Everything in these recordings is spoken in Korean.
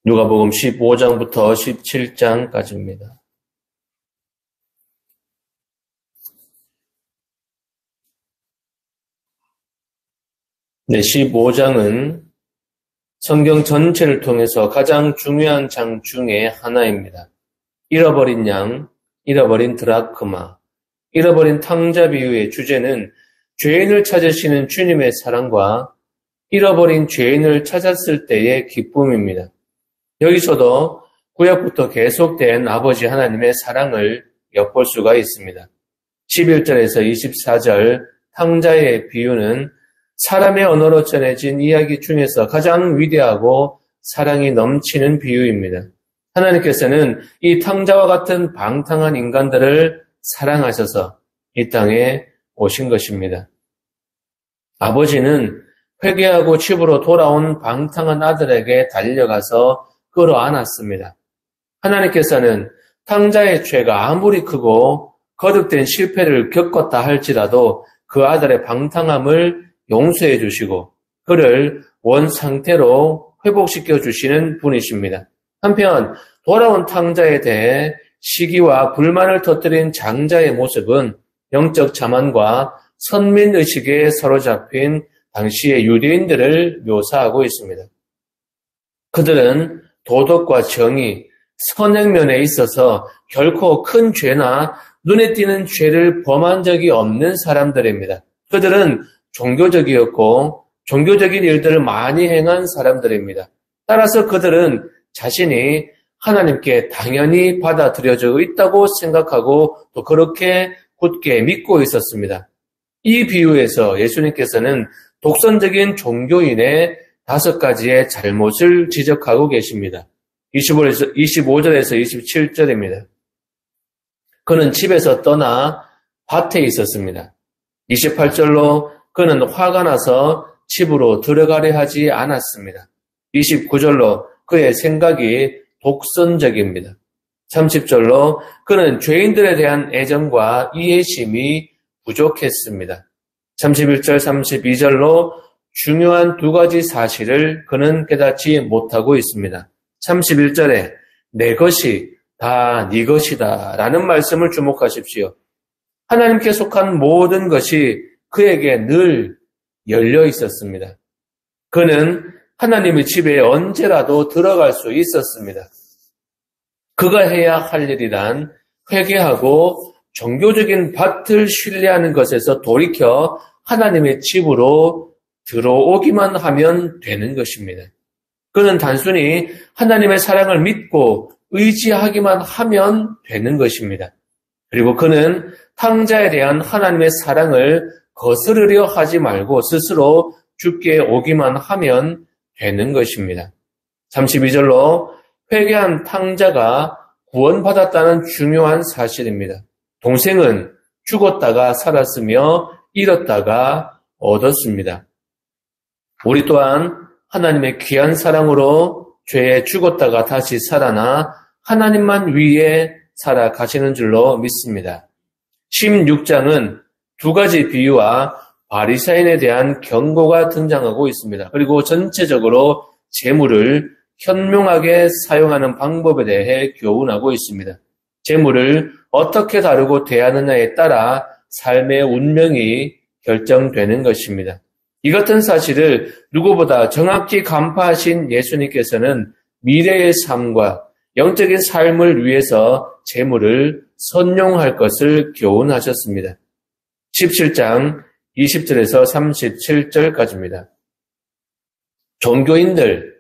누가복음 15장부터 17장까지입니다. 네, 15장은 성경 전체를 통해서 가장 중요한 장 중에 하나입니다. 잃어버린 양, 잃어버린 드라크마, 잃어버린 탕자 비유의 주제는 죄인을 찾으시는 주님의 사랑과 잃어버린 죄인을 찾았을 때의 기쁨입니다. 여기서도 구약부터 계속된 아버지 하나님의 사랑을 엿볼 수가 있습니다. 11절에서 24절 탕자의 비유는 사람의 언어로 전해진 이야기 중에서 가장 위대하고 사랑이 넘치는 비유입니다. 하나님께서는 이 탕자와 같은 방탕한 인간들을 사랑하셔서 이 땅에 오신 것입니다. 아버지는 회개하고 집으로 돌아온 방탕한 아들에게 달려가서 끌어안았습니다. 하나님께서는 탕자의 죄가 아무리 크고 거듭된 실패를 겪었다 할지라도 그 아들의 방탕함을 용서해 주시고 그를 원 상태로 회복시켜 주시는 분이십니다. 한편 돌아온 탕자에 대해 시기와 불만을 터뜨린 장자의 모습은 영적 자만과 선민의식에 사로잡힌 당시의 유대인들을 묘사하고 있습니다. 그들은 도덕과 정의, 선행 면에 있어서 결코 큰 죄나 눈에 띄는 죄를 범한 적이 없는 사람들입니다. 그들은 종교적이었고 종교적인 일들을 많이 행한 사람들입니다. 따라서 그들은 자신이 하나님께 당연히 받아들여져 있다고 생각하고 또 그렇게 굳게 믿고 있었습니다. 이 비유에서 예수님께서는 독선적인 종교인의 5가지의 잘못을 지적하고 계십니다. 25절에서 27절입니다. 그는 집에서 떠나 밭에 있었습니다. 28절로 그는 화가 나서 집으로 들어가려 하지 않았습니다. 29절로 그의 생각이 독선적입니다. 30절로 그는 죄인들에 대한 애정과 이해심이 부족했습니다. 31절, 32절로 중요한 2가지 사실을 그는 깨닫지 못하고 있습니다. 31절에 내 것이 다 네 것이다 라는 말씀을 주목하십시오. 하나님께 속한 모든 것이 그에게 늘 열려 있었습니다. 그는 하나님의 집에 언제라도 들어갈 수 있었습니다. 그가 해야 할 일이란 회개하고 종교적인 밭을 신뢰하는 것에서 돌이켜 하나님의 집으로 들어오기만 하면 되는 것입니다. 그는 단순히 하나님의 사랑을 믿고 의지하기만 하면 되는 것입니다. 그리고 그는 탕자에 대한 하나님의 사랑을 거스르려 하지 말고 스스로 주께 오기만 하면 되는 것입니다. 32절로 회개한 탕자가 구원받았다는 중요한 사실입니다. 동생은 죽었다가 살았으며 잃었다가 얻었습니다. 우리 또한 하나님의 귀한 사랑으로 죄에 죽었다가 다시 살아나 하나님만 위해 살아가시는 줄로 믿습니다. 16장은 2가지 비유와 바리새인에 대한 경고가 등장하고 있습니다. 그리고 전체적으로 재물을 현명하게 사용하는 방법에 대해 교훈하고 있습니다. 재물을 어떻게 다루고 대하느냐에 따라 삶의 운명이 결정되는 것입니다. 이 같은 사실을 누구보다 정확히 간파하신 예수님께서는 미래의 삶과 영적인 삶을 위해서 재물을 선용할 것을 교훈하셨습니다. 17장 20절에서 37절까지입니다. 종교인들,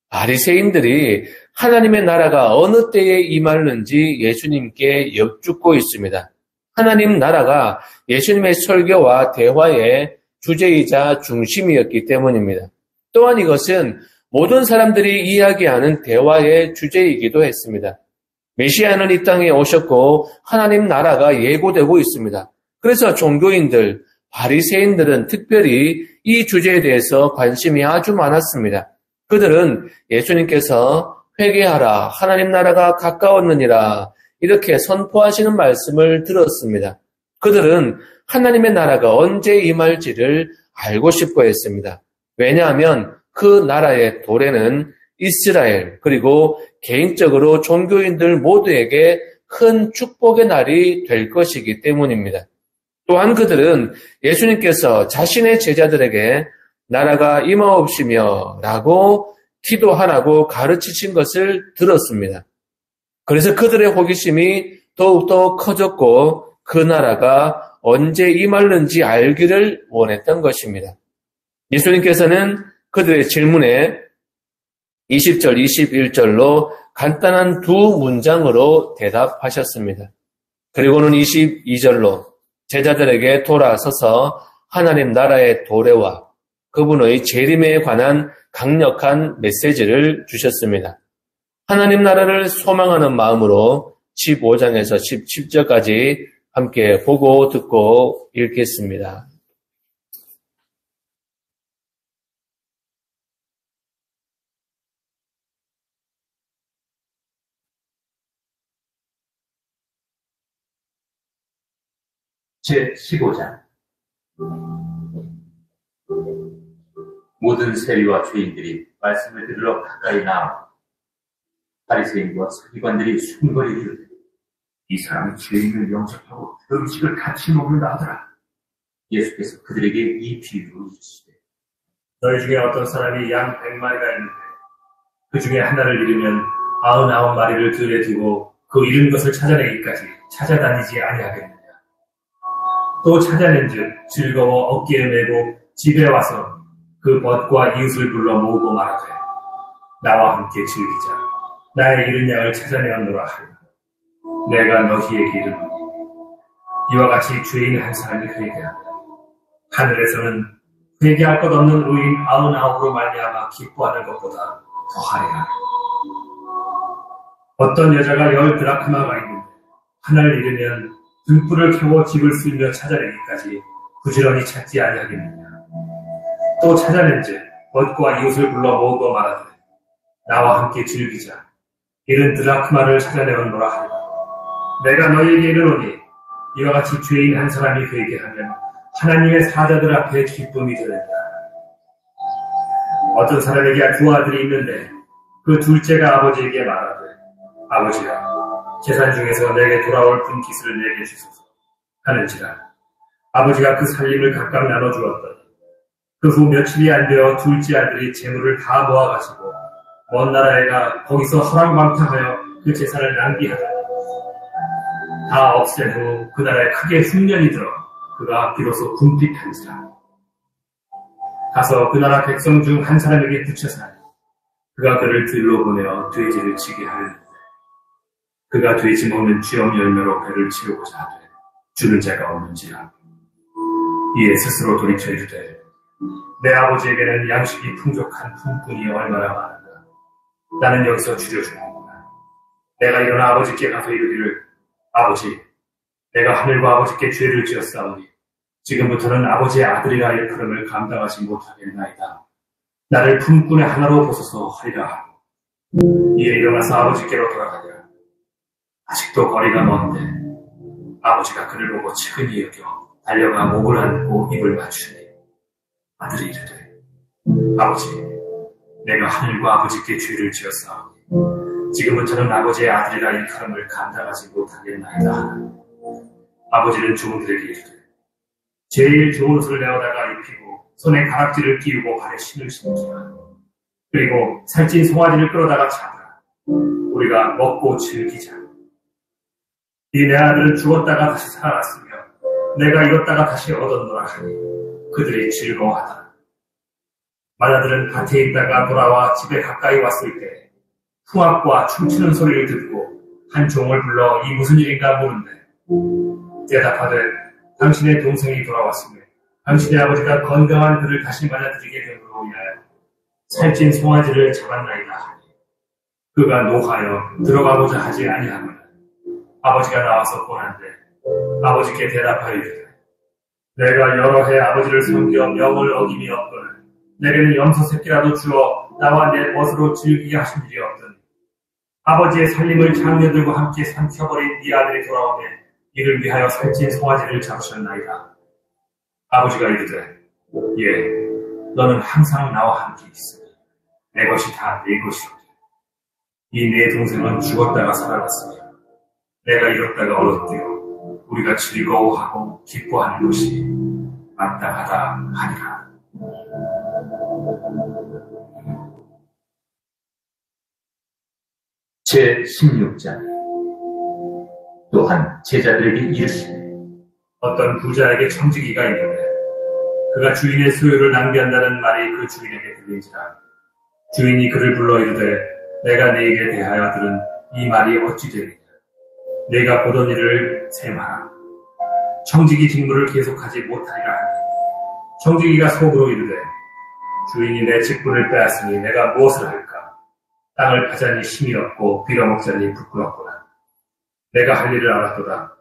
바리새인들이 하나님의 나라가 어느 때에 임하는지 예수님께 여쭙고 있습니다. 하나님 나라가 예수님의 설교와 대화의 주제이자 중심이었기 때문입니다. 또한 이것은 모든 사람들이 이야기하는 대화의 주제이기도 했습니다. 메시아는 이 땅에 오셨고 하나님 나라가 예고되고 있습니다. 그래서 종교인들, 바리새인들은 특별히 이 주제에 대해서 관심이 아주 많았습니다. 그들은 예수님께서 회개하라, 하나님 나라가 가까웠느니라 이렇게 선포하시는 말씀을 들었습니다. 그들은 하나님의 나라가 언제 임할지를 알고 싶어 했습니다. 왜냐하면 그 나라의 도래는 이스라엘 그리고 개인적으로 종교인들 모두에게 큰 축복의 날이 될 것이기 때문입니다. 또한 그들은 예수님께서 자신의 제자들에게 나라가 임하옵시며 라고 기도하라고 가르치신 것을 들었습니다. 그래서 그들의 호기심이 더욱더 커졌고 그 나라가 언제 임할는지 알기를 원했던 것입니다. 예수님께서는 그들의 질문에 20절, 21절로 간단한 두 문장으로 대답하셨습니다. 그리고는 22절로 제자들에게 돌아서서 하나님 나라의 도래와 그분의 재림에 관한 강력한 메시지를 주셨습니다. 하나님 나라를 소망하는 마음으로 15장에서 17절까지 함께 보고 듣고 읽겠습니다. 제15장 모든 세리와 죄인들이 말씀을 들으러 가까이 나와 바리새인과 서기관들이 숨거리게 이르되 이 사람이 죄인을 영접하고 음식을 같이 먹는다 하더라. 예수께서 그들에게 이 비유로 이르시되 너희 중에 어떤 사람이 양 100마리가 있는데 그 중에 하나를 잃으면 99마리를 들에 두고 그 잃은 것을 찾아내기까지 찾아다니지 아니하겠느냐. 또 찾아낸즉 즐거워 어깨에 메고 집에 와서 그 벗과 이웃을 불러 모으고 말하되 나와 함께 즐기자. 나의 잃은 양을 찾아내었노라 하니 내가 너희에게 이르노니 이와 같이 죄인 한 사람이 회개하며 하늘에서는 회개할 것 없는 의인 99으로 말미암아 기뻐하는 것보다 더하리라. 어떤 여자가 10 드라크마가 있는데 하나를 잃으면 등불을 켜고 집을 쓸며 찾아내기까지 부지런히 찾지 아니하겠느냐. 또 찾아낸즉 벗과 이웃을 불러 모으고 말하되 나와 함께 즐기자. 이른 드라크마를 찾아내었노라 하리라. 내가 너희에게 이르노니 이와 같이 죄인 한 사람이 회개하면 하나님의 사자들 앞에 기쁨이 되느니라. 어떤 사람에게 두 아들이 있는데 그 둘째가 아버지에게 말하되 아버지야 재산 중에서 내게 돌아올 분 기슬을 내게 주소서 하는지라. 아버지가 그 살림을 각각 나눠주었더니 그 후 며칠이 안 되어 둘째 아들이 재물을 다 모아가지고 먼 나라에 가 거기서 허랑방탕하여 그 재산을 낭비하더니 다 없앤 후 그 나라에 크게 흉년이 들어 그가 비로소 궁핍한지라. 가서 그 나라 백성 중 한 사람에게 붙여서 하니 그가 그를 들로 보내어 돼지를 치게 하였는데 그가 돼지 먹는 쥐엄 열매로 배를 치우고자 하되 주는 자가 없는지라. 이에 스스로 돌이켜 이르되 내 아버지에게는 양식이 풍족한 품꾼이 얼마나 많은가. 나는 여기서 줄여주는구나. 내가 일어나 아버지께 가서 이르기를 아버지 내가 하늘과 아버지께 죄를 지었사오니 지금부터는 아버지의 아들이라 일컬음을 감당하지 못하겠나이다. 나를 품꾼의 하나로 보소서 하리라 하고 이에 일어나서 아버지께로 돌아가니라. 아직도 거리가 먼데 아버지가 그를 보고 측은히 여겨 달려가 목을 안고 입을 맞추니 아들이 이르되 아버지 내가 하늘과 아버지께 죄를 지었사오니 지금부터는 아버지의 아들이라 일컬음을 감당하지 못하겠나이다 하나 아버지는 종들에게 이르되 제일 좋은 옷을 내어다가 입히고 손에 가락지를 끼우고 발에 신을 신기라. 그리고 살찐 송아지를 끌어다가 잡으라. 우리가 먹고 즐기자. 이 내 아들은 죽었다가 다시 살아났으며 내가 잃었다가 다시 얻었노라 하니 그들이 즐거워하더라. 맏아들은 밭에 있다가 돌아와 집에 가까이 왔을 때 풍악과 춤추는 소리를 듣고 한 종을 불러 이 무슨 일인가 보는데 대답하되 당신의 동생이 돌아왔으며 당신의 아버지가 건강한 그를 다시 맞아들이게 됨으로 인하여 살찐 송아지를 잡았나이다 하니 그가 노하여 들어가고자 하지 아니하거늘 아버지가 나와서 보는데 아버지께 대답하여 이르되 내가 여러 해 아버지를 섬겨 명을 어김이 없거늘 내게는 염소 새끼라도 주어 나와 내 벗으로 즐기게 하신 일이 없더니 아버지의 살림을 장녀들과 함께 삼켜버린 네 아들이 돌아오매 이를 위하여 살찐 송아지를 잡으셨나이다. 아버지가 이르되 예 너는 항상 나와 함께 있으니 내 것이 다 내 것이로되 이 내 동생은 죽었다가 살아났으며 내가 잃었다가 얻었되어 우리가 즐거워하고 기뻐하는 것이 마땅하다 하니라. 제16장. 또한 제자들에게 이르시되 어떤 부자에게 청지기가 있는데 그가 주인의 소유를 낭비한다는 말이 그 주인에게 들린지라. 주인이 그를 불러 이르되 내가 네게 대하여 들은 이 말이 어찌 되느냐. 내가 보던 일을 셈하라. 청지기 직무를 계속하지 못하리라 하니 청지기가 속으로 이르되 주인이 내 직분을 빼앗으니 내가 무엇을 할까. 땅을 파자니 힘이 없고 빌어먹자니 부끄럽구나. 내가 할 일을 알았도다.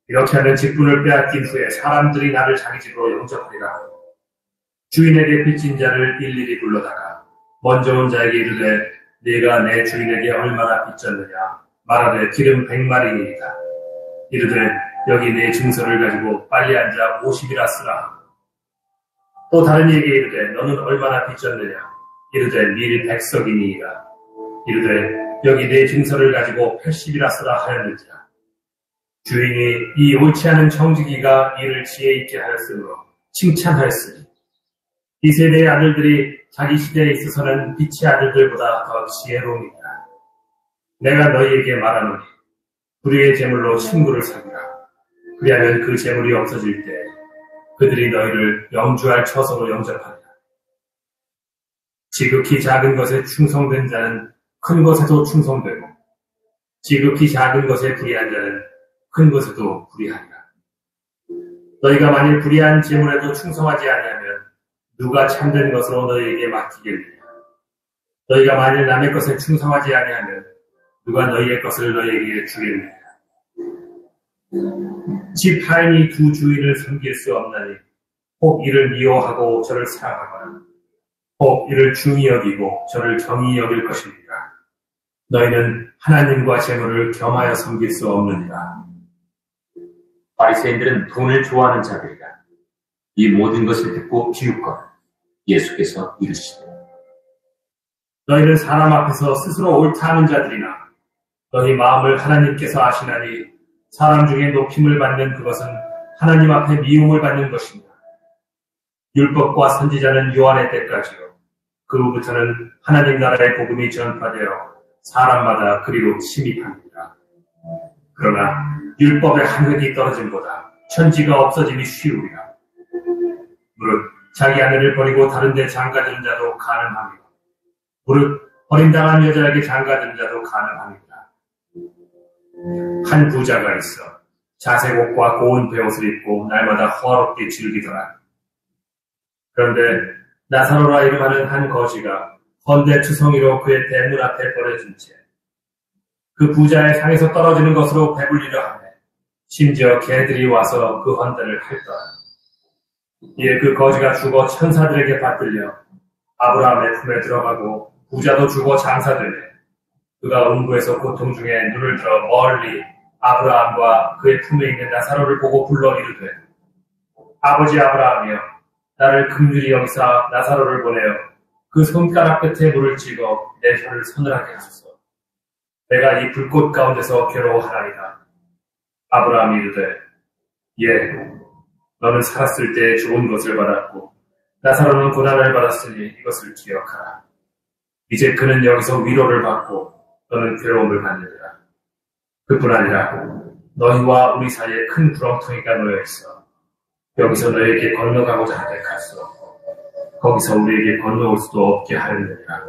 이렇게 하면 직분을 빼앗긴 후에 사람들이 나를 자기 집으로 영접하리라. 주인에게 빚진 자를 일일이 불러다가 먼저 온 자에게 이르되 네가 내 주인에게 얼마나 빚졌느냐 말하되 기름 100마리니이다. 이르되 여기 내 증서를 가지고 빨리 앉아 50이라 쓰라. 또 다른 이에게 이르되 너는 얼마나 빚졌느냐 이르되 밀 100석이니이다. 이르되 여기 내 증서를 가지고 80이라 쓰라 하였는지라. 주인이 이 옳지 않은 청지기가 이를 지혜 있게 하였으므로 칭찬하였으니 이 세대의 아들들이 자기 시대에 있어서는 빛의 아들들보다 더 지혜로우니라. 내가 너희에게 말하노니 불의의 재물로 친구를 사귀라. 그리하면 그 재물이 없어질 때 그들이 너희를 영주할 처소로 영접하리라. 지극히 작은 것에 충성된 자는 큰 것에도 충성되고 지극히 작은 것에 불의한 자는 큰 것에도 불의하리라. 너희가 만일 불의한 재물에도 충성하지 아니하면 누가 참된 것으로 너희에게 맡기겠느냐. 너희가 만일 남의 것에 충성하지 아니하면 누가 너희의 것을 너희에게 주겠느냐. 집 하인이 두 주인을 섬길 수 없나니 혹 이를 미워하고 저를 사랑하거나 혹 이를 중히 여기고 저를 경히 여길 것입니다. 너희는 하나님과 재물을 겸하여 섬길 수 없느니라. 바리새인들은 돈을 좋아하는 자들이라. 이 모든 것을 듣고 비웃거나 예수께서 이르시되 너희는 사람 앞에서 스스로 옳다 하는 자들이나 너희 마음을 하나님께서 아시나니 사람 중에 높임을 받는 그것은 하나님 앞에 미움을 받는 것입니다. 율법과 선지자는 요한의 때까지요. 그 후부터는 하나님 나라의 복음이 전파되어 사람마다 그리로 침입합니다. 그러나 율법의 한 획이 떨어짐보다 천지가 없어짐이 쉬우리라. 무릇 자기 아내를 버리고 다른 데 장가드는 자도 가능하며 무릇 버림당한 여자에게 장가드는 자도 가능합니다. 한 부자가 있어 자색 옷과 고운 베옷을 입고 날마다 호화롭게 즐기더라. 그런데 나사로라 이름하는 한 거지가 헌데 투성이로 그의 대문 앞에 버려진 채 그 부자의 상에서 떨어지는 것으로 배불리려 하네. 심지어 개들이 와서 그 헌데를 핥더라. 이에 그 거지가 죽어 천사들에게 받들려 아브라함의 품에 들어가고 부자도 죽어 장사되네. 그가 음부에서 고통 중에 눈을 들어 멀리 아브라함과 그의 품에 있는 나사로를 보고 불러 이르되 아버지 아브라함이여 나를 긍휼히 여기사 나사로를 보내어 그 손가락 끝에 물을 찍어 내 혀를 서늘하게 하소서. 내가 이 불꽃 가운데서 괴로워하나이다. 아브라함이 이르되 예, 너는 살았을 때 좋은 것을 받았고 나사로는 고난을 받았으니 이것을 기억하라. 이제 그는 여기서 위로를 받고 너는 괴로움을 받느니라. 그뿐 아니라 너희와 우리 사이에 큰 구렁텅이가 놓여 있어. 여기서 너희에게 건너가고자 하되 갈 수 없고 거기서 우리에게 건너올 수도 없게 하였느니라.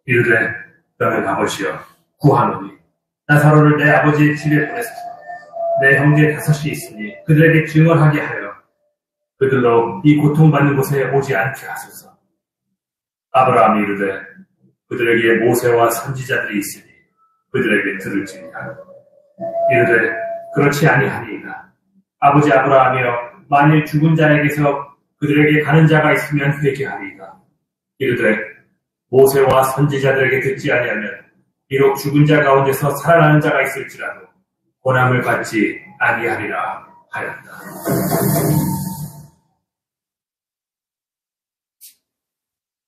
이르되 너는 아버지여 구하노니 나사로를 내 아버지의 집에 보내소서. 내 형제 5이 있으니 그들에게 증언하게 하여 그들로 이 고통받는 곳에 오지 않게 하소서. 아브라함이 이르되 그들에게 모세와 선지자들이 있으니 그들에게 들을지니라. 이르되 그렇지 아니하니이다. 아버지 아브라함이여 만일 죽은 자에게서 그들에게 가는 자가 있으면 회개하리이다. 이르되 모세와 선지자들에게 듣지 아니하면 비록 죽은 자 가운데서 살아나는 자가 있을지라도 고난을 받지 아니하리라 하였다.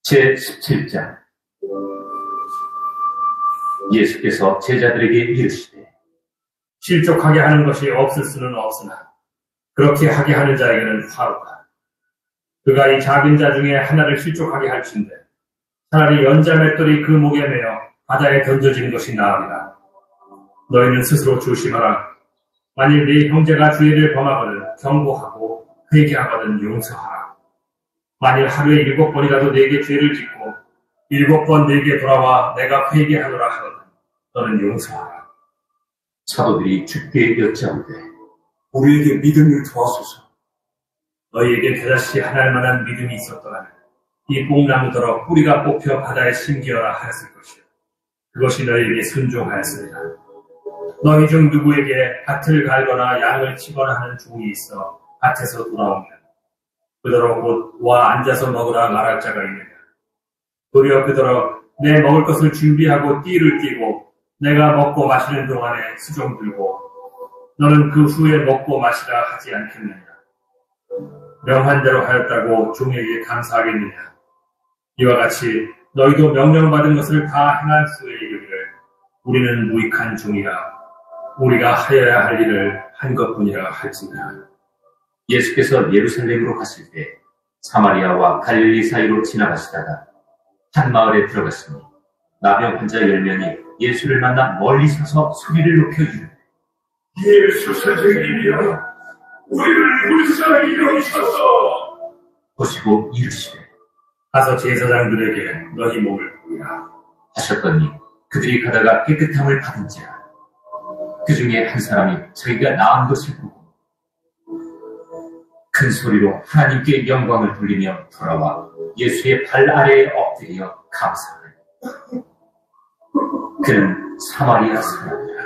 제17장. 예수께서 제자들에게 이르시되 실족하게 하는 것이 없을 수는 없으나 그렇게 하게 하는 자에게는 화로다. 그가 이 작은 자 중에 하나를 실족하게 할진대 차라리 연자 맷돌이 그 목에 매어 바다에 던져지는 것이 나으리라. 너희는 스스로 조심하라. 만일 네 형제가 죄를 범하거든 경고하고 회개하거든 용서하라. 만일 하루에 7번이라도 네게 죄를 짓고 7번 네게 돌아와 내가 회개하노라 하거든 너는 용서하라. 사도들이 주께 여짜오되 우리에게 믿음을 도와소서. 너희에게 겨자씨 하나일 만한 믿음이 있었더라면 이 뽕나무더러 뿌리가 뽑혀 바다에 심기어라 하였을 것이요 그것이 너희에게 순종하였습니다. 너희 중 누구에게 밭을 갈거나 양을 치거나 하는 종이 있어 밭에서 돌아오면 그더러 곧 와 앉아서 먹으라 말할 자가 있느냐. 도리어 그더러 내 먹을 것을 준비하고 띠를 띠고 내가 먹고 마시는 동안에 수종 들고 너는 그 후에 먹고 마시라 하지 않겠느냐. 명한 대로 하였다고 종에게 감사하겠느냐. 이와 같이 너희도 명령받은 것을 다 행한 후에 이르기를 우리는 무익한 종이라 우리가 하여야 할 일을 한 것뿐이라 할지니라. 예수께서 예루살렘으로 가실 때 사마리아와 갈릴리 사이로 지나가시다가 한 마을에 들어갔으니 나병 환자 10명이 예수를 만나 멀리 서서 소리를 높여 이르되 예수 선생님이여, 우리를 불쌍히 여기소서. 보시고 이르시되 가서 제사장들에게 너희 몸을 보이라 하셨더니 그들이 가다가 깨끗함을 받은지라. 그 중에 한 사람이 자기가 나은 것을 보고 큰 소리로 하나님께 영광을 돌리며 돌아와 예수의 발 아래에 엎드려 감사하니 그는 사마리아 사람이라.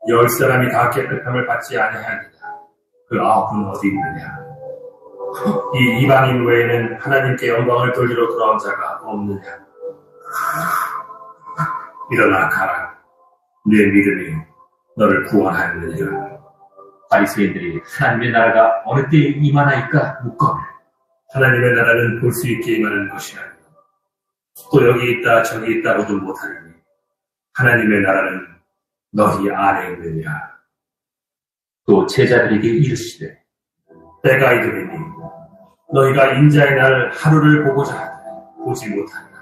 10사람이 다 깨끗함을 받지 아니하니라. 그 9은 어디 있느냐. 이 이방인 외에는 하나님께 영광을 돌리러 돌아온 자가 없느냐. 일어나 가라. 내 믿음이 너를 구원하였느니라. 바리새인들이 하나님의 나라가 어느 때에 임하나이까 묻거늘 하나님의 나라는 볼 수 있게 임하는 것이 아니요 또 여기 있다 저기 있다고도 못하느니 하나님의 나라는 너희 안에 있느니라. 또 제자들에게 이르시되 때가 이르리니 너희가 인자의 날 하루를 보고자 하되 보지 못하리라.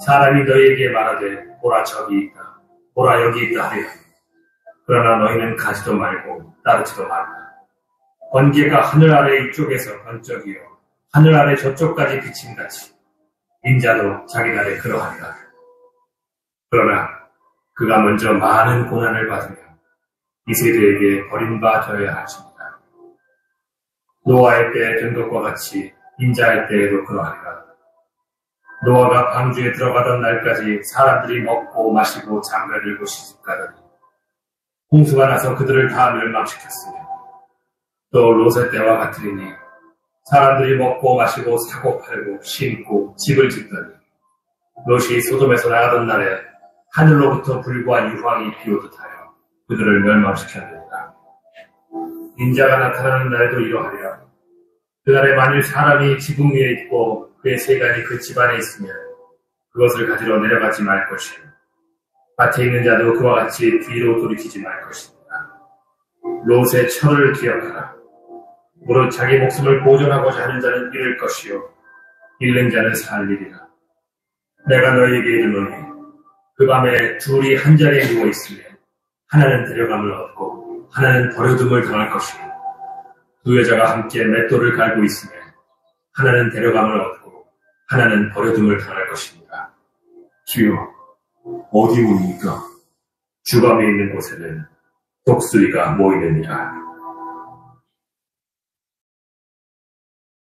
사람이 너희에게 말하되 보라 저기 있다 보라 여기 있다 하리라. 그러나 너희는 가지도 말고 따르지도 말라. 번개가 하늘 아래 이쪽에서 번쩍이요 하늘 아래 저쪽까지 비침같이 인자도 자기 날에 그러하리라. 그러나 그가 먼저 많은 고난을 받으며 이 세대에게 버림받아야 하십니다. 노아의 때에 된 것과 같이 인자의 때에도 그러하리라. 노아가 방주에 들어가던 날까지 사람들이 먹고 마시고 장가들고 시집가더니 홍수가 나서 그들을 다 멸망시켰으며 또 롯의 때와 같으리니 사람들이 먹고 마시고 사고 팔고 심고 집을 짓더니 롯이 소돔에서 나가던 날에 하늘로부터 불과 유황이 비오듯하여 그들을 멸망시켰느니라. 인자가 나타나는 날에도 이러하리라. 그날에 만일 사람이 지붕 위에 있고 그의 세간이 그 집안에 있으면 그것을 가지러 내려가지 말 것이요 밭에 있는 자도 그와 같이 뒤로 돌이키지 말 것입니다. 롯의 철을 기억하라. 무릇 자기 목숨을 보존하고자 하는 자는 잃을 것이요 잃는 자는 살리리라. 내가 너희에게 이르노니 그 밤에 둘이 한 자리에 누워 있으면 하나는 데려감을 얻고 하나는 버려둠을 당할 것이요 두 여자가 함께 맷돌을 갈고 있으면 하나는 데려감을 얻고 하나는 버려둠을 당할 것입니다. 주여, 어디 옵니까? 주밤에 있는 곳에는 독수리가 모이느니라.